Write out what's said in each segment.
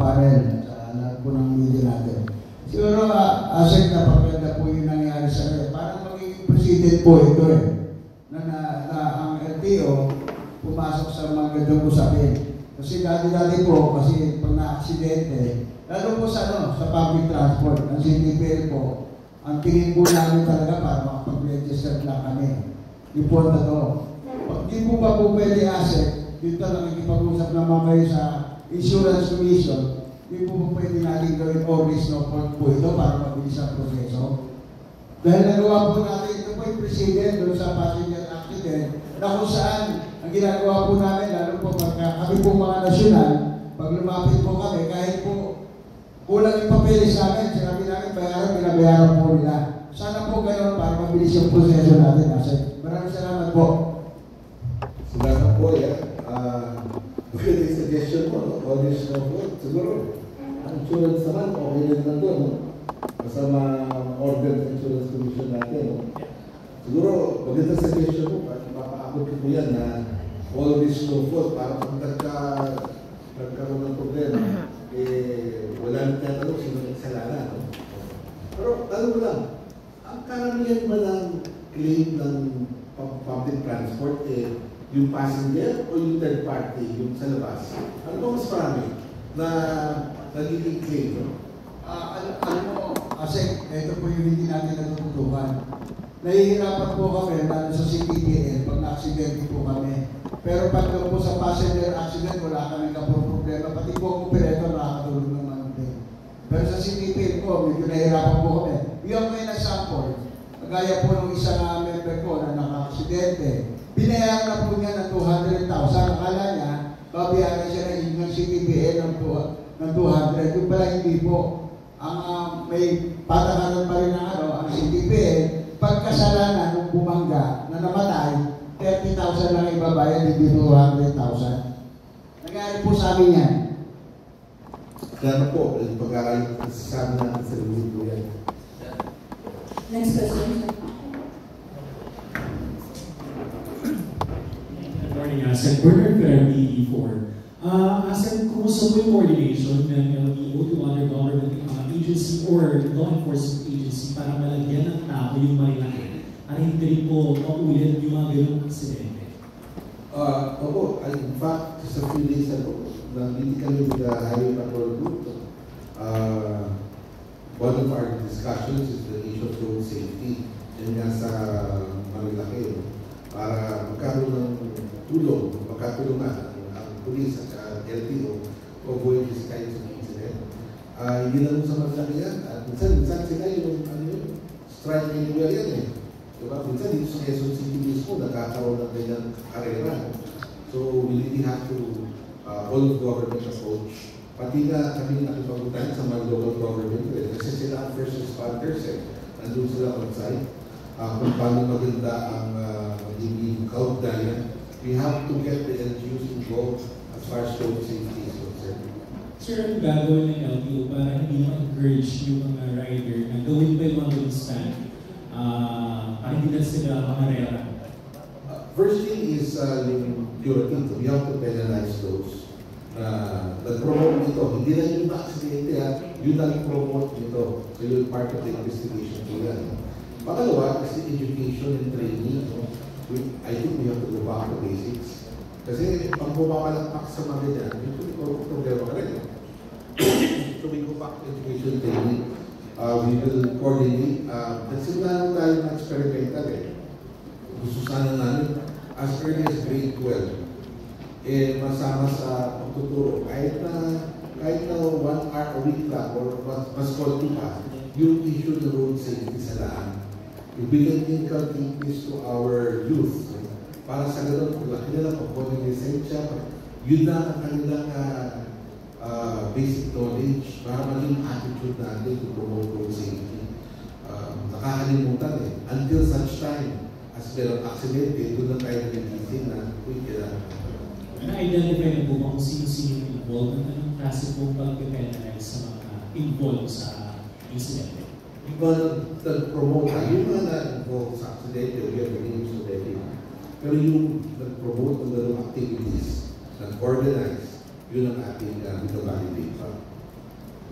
panel sa lahat po ng media natin. Siguro, asset na pagkanda po yung nangyari sa kanya. Parang magiging president po ito eh. Na ang LTO pumasok sa mga gandang usapin. Kasi dati-dati po, kasi pag na-aksidente, lalo po sa public transport, ang CTPL po, ang tingin po namin talaga para makapag-register lang kami. Yung po na to. Pag di po ba po pwede asset, dito lang ikipag-usap naman kayo sa Insurance Commission, di po pwede natin gawin always no fault po ito para mabilis ang proseso. Dahil nagawa po natin, ito po yung president doon sa passenger accident, na kung saan ang ginagawa po namin, lalo po pagka kami po mga nasyonal, pag lumapit po kami, kahit po kulang yung papeles namin, sinabi namin bayaran, binabayaran po nila. Sana po ganoon para mabilis yung proseso natin. Maraming salamat po. Salamat po, maganda yung suggestion mo, no? Always no fault. Siguro, ang insurance naman, okay din na doon, no? Basta ma-order ng insurance commission natin, no? Siguro, maganda suggestion mo, mapaabot ko yan na always no fault para kung nagkaroon ng problema, wala nang tatanong sino ng kasalanan, no? Pero, tanong lang, ang karamihan ba ng claim ng public transport, yung passenger o yung third party, yung sa labas? Ano ba mas marami na nagiging claim, no? Alam mo, kasi ito po yung hindi natin natututukan. Nahihirapan po kami lalo sa CTPL pag na-accident po kami. Pero pag po sa passenger accident, wala kami problema. Pati po ang operator nakakatulog ng manupin. Pero sa CTPL po, medyo nahihirapan po kami. Yung may na-sample, kagaya po ng isang member ko na naka-aksidente, binayaran na po niya ng 200,000. Akala niya, babayaran siya ng CTPL ng 200. Yung pala hindi po. Ang may patakaran pa rin ang CTPL, pagkasalanan ng bumangga na namatay, 30,000 lang ibabayad, hindi 200,000. Nangyari po sa amin yan. Kaya po, yung pag-aaral sabi natin sa lulo yan. Next question. Good morning, Asen. Bernard Ferrari, E4. Asen, kumusta po yung coordination ng LTO to other government agency or law enforcement agency para malagyan ng tao yung marilaki at hindi rin po maulit yung mga ganong aksidente? Opo, in fact, just a few days ago, nandito kami with the Highway Patrol Group. One of our discussions is the issue of road safety. Yan nga sa Marilaki, para magkaroon ng tulong, magkatulungan ang police at LTO to avoid this kinds of incident. Hindi lang sa Marilaki yan. At minsan sila yung strike anywhere yan eh. Diba? Minsan dito sa Quezon City mismo, nagkakaroon ng ganyang karera. So we really have to follow government approach. Pati na kami nakipagutan sa mga local government kasi sila ang first responders nandun sila on site. Kung paano maganda ang magiging countdown, we have to get the LGUs involved as far as road safety is concerned. Sir, ang gagawin ng LTO para hindi ma-encourage yung mga rider na gawin pa yung mga good stand para hindi na sila makarera? First thing is yung purity. We have to penalize those nag-promote nito. Hindi lang yung aksidente yun lang promote nito. So yun part of the investigation po yan. Pangalawa, kasi education and training. I think we have to go back to basics. Kasi pag bumapalakpak sa mga ganyan, yung problema ka rin. So we go back to education and training. We will coordinate. Nagsimula lang tayo ng experimental Gusto sana namin, as early as grade 12, masama sa pagtuturo. Kahit na 1 hour a week lang or mas konti pa, yung issue ng road safety sa daan. We can inculcate this to our youth. Para sa ganun, kung kanila pag-pwede lisensya, yun na ang kanilang basic knowledge para maging attitude natin to promote road safety. Nakakalimutan until such time as merong accident, doon na tayo nagigising na kailangan. Na-identify na po kung sino-sino involved at anong klase po pag-penalize sa mga involved sa incident? Iba nag-promote yung mga na-involved sa accident, we have the names already. Pero yung nag-promote ng ganong activities, nag-organize, Yun ang ating binabalidate pa.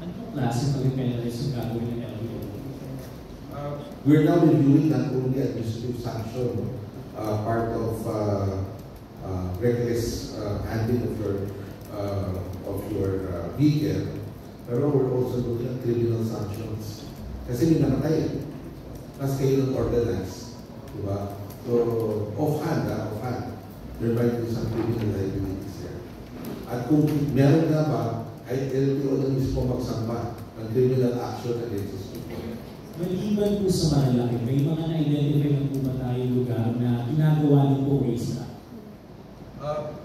Ano yung klase ng penalties yung gagawin ng LTO? We're now reviewing not only administrative sanction, part of reckless handling of your vehicle, pero we're also looking at criminal sanctions. Kasi may namatay, mas kayo ng ordinance, diba? So, offhand, there might be some criminal liabilities there. At kung meron nga ba, ay LTO na mismo magsampa ng criminal action against these people. Maliban po sa malalaki, may mga na-identify na po ba tayong lugar na ginagawa niyo po waste na?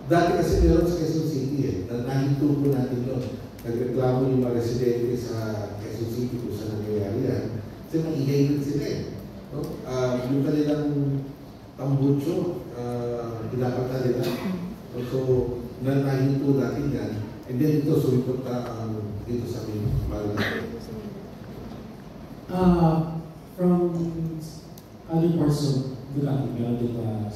Dati kasi meron sa Quezon City na nahinto po natin yun. Nagreklamo yung mga residente sa Quezon City kung saan nangyayari yan. Kasi maingay din sila no? Yung kanilang tambucho, pinapagta nila. So, nahinto natin yan. And then ito, sumipot na dito sa amin, Malalaki. From other parts of Bulacan, meron din ba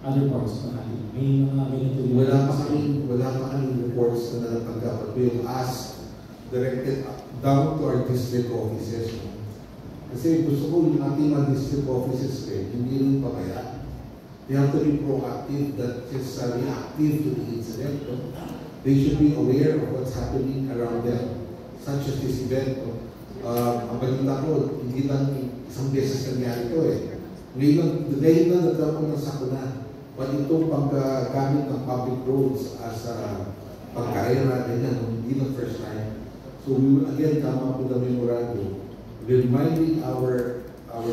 other parts of Bulacan? May mga ganito din. Wala pa kaming reports na nalatanggap. But we will ask directed down to our district offices. Kasi gusto ko yung ating mga district offices hindi rin pabaya. They have to be proactive, that is reactive to the incident. They should be aware of what's happening around them, such as this event. Ang balita ko, hindi lang isang beses nangyari ito Ngayon lang nagkaroon ng sakuna. But itong paggamit ng public roads as pagkaira, hindi lang first time. So we will again come up with a memorandum reminding our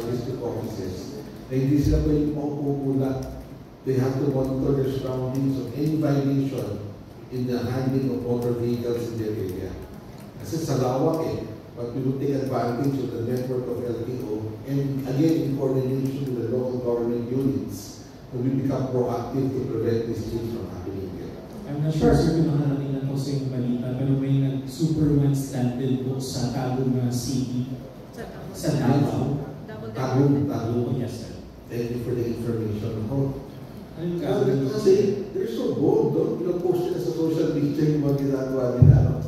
district offices na hindi sila pwede maupo-pula. They have to monitor their surroundings of any violation in the handling of motor vehicles in their area. Kasi sa lawak but we will take advantage of the network of LTO and again in coordination with the local government units, we become proactive to prevent these things from happening here. I'm not sure sir kung nakarating na to sa yung balita, pero may super one standard po sa Tagum City. Sa Davao. Tagum. Yes sir. Thank you for the information. Kasi they're so bold, post nila sa social media yung mga ginagawa nila.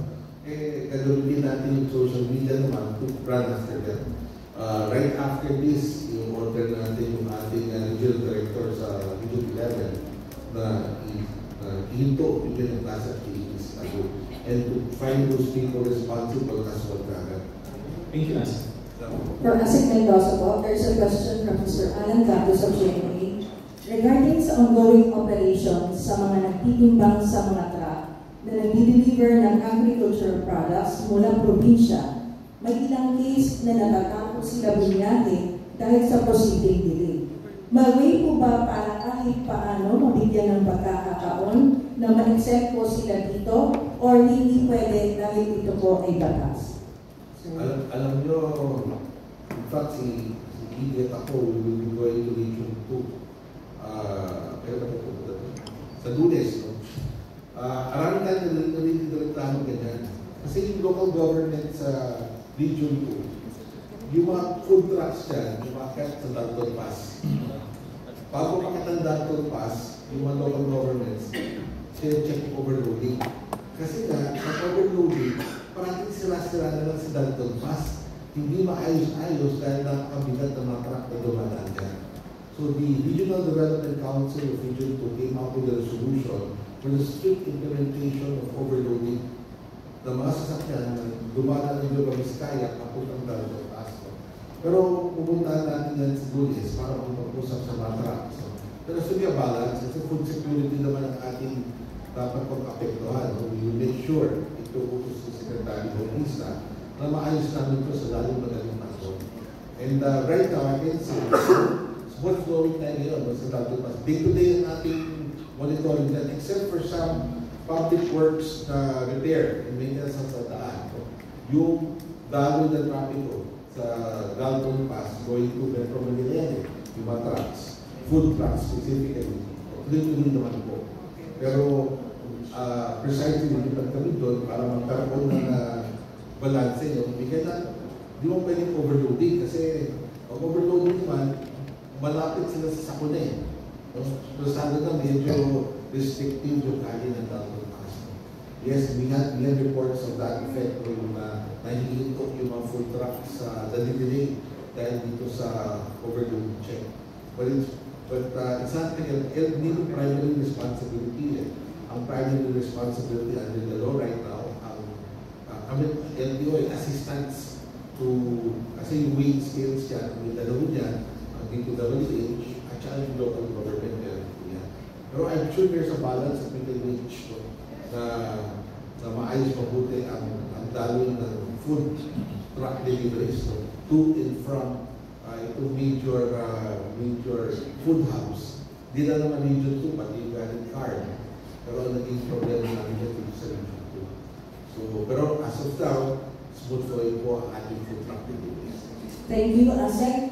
Gagawin din natin yung social media naman to run after them. Right after this, yung order natin yung ating regional director sa Region 11 na ihinto yung pinag-class activities and to find those people responsible as well kagad. Thank you, Asa. For Asik Mendoza po, there's a question from Mr. Alan Gatos of JNA regarding sa ongoing operations sa mga nagtitimbang sa mga truck na nag-deliver ng agricultural products mula probinsya. May ilang case na natatapos sila bunyate dahil sa posibleng delay. May po ba para kahit paano mabigyan ng pagkakataon na ma-accept po sila dito or hindi pwede dahil ito po ay batas? Alam nyo, in fact, si Idiot ako, we will be going to Region 2. Sa Lunes, no? Araming tayo nalilito-reklamo ganyan. Kasi yung local government sa Region 2, yung mga food trucks dyan, umakit sa Dalton Pass. Bago umakit ang Dalton Pass, yung mga local governments, sila check overloading. Kasi nga, sa overloading, parating sila-sila na lang sa Dalton Pass. Hindi maayos-ayos dahil nakakabigat ng mga truck na dumadaan dyan. So the Regional Development Council of Region 2 came up with a resolution for the strict implementation of overloading na mga sasakyan na dumadaan ng Nueva Vizcaya papuntang Dalton Pass. Pero pupuntahan natin yan sa Lunes para mag-usap sa mga trucks. Pero sa balance, kasi food security naman ang ating dapat pag-apektuhan. We will make sure ito utos sa Secretary Bautista na maayos namin ito sa lalong madaling panahon. And right now, I can say, what's going tayo ngayon sa Dalton Pass? Day-to-day ang ating monitoring that except for some public works na repair and maintenance sa daan. Yung daloy ng trapiko sa Dalton Pass going to Metro Manila, yung mga trucks, food trucks specifically, tuloy-tuloy naman po. Pero precisely nilipat kami doon para magkaroon ng balance yung bigyan na di mo pwedeng overloading kasi pag overloading naman, malapit sila sa sakuna So sana na medyo restrictive yung kaya ng Dalton Pass. Yes, we had reports of that effect kung nahihintok yung mga food truck sa delivery dahil dito sa overload check. But it's not dito primary responsibility. Ang primary responsibility under the law right now, LTO ay assistance to, kasi yung wage scales yan, yung dalawa niyan, ang DPWH, at saka yung local government yan. Pero I'm sure there's a balance that we can reach na maayos mabuti ang daloy ng food truck deliveries to and from itong major food hubs. Di na naman region 2, pati yung galing card. Pero ang naging problema namin dito sa region 2. So, pero as of now, smooth flow po ang ating food truck deliveries. Thank you, Asek.